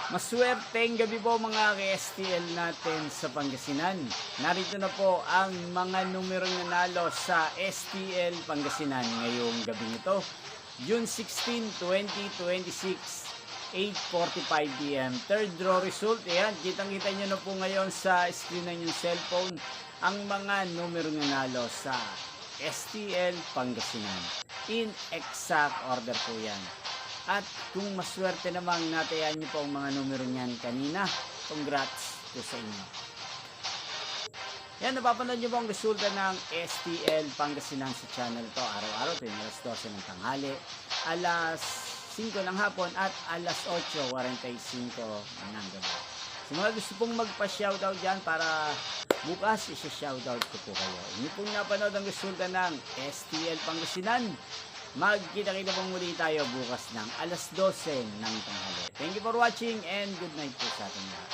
Maswerteng gabi po mga ka-STL natin sa Pangasinan. Narito na po ang mga numerong nanalo sa STL Pangasinan ngayong gabi nito. June 16, 2026, 8:45 PM. Third draw result. Ayan, kitang-kita nyo na po ngayon sa screen ng inyong cellphone ang mga numerong nanalo sa STL Pangasinan. In exact order po yan. At kung maswerte namang natayan niyo po ang mga numero niyan kanina, congrats po sa inyo. Yan, napapanood niyo po ang resulta ng STL Pangasinan sa channel to araw-araw tuwing alas 12 ng tanghali, alas 5 ng hapon at alas 8:45 ng gabi. Sa mga gusto pong magpa-shoutout dyan para bukas isa-shoutout ko po kayo. Hindi pong napanood ang resulta ng STL Pangasinan. Magkita-kita pong muli tayo bukas ng alas 12 ng tanghali. Thank you for watching and good night po sa ating lahat.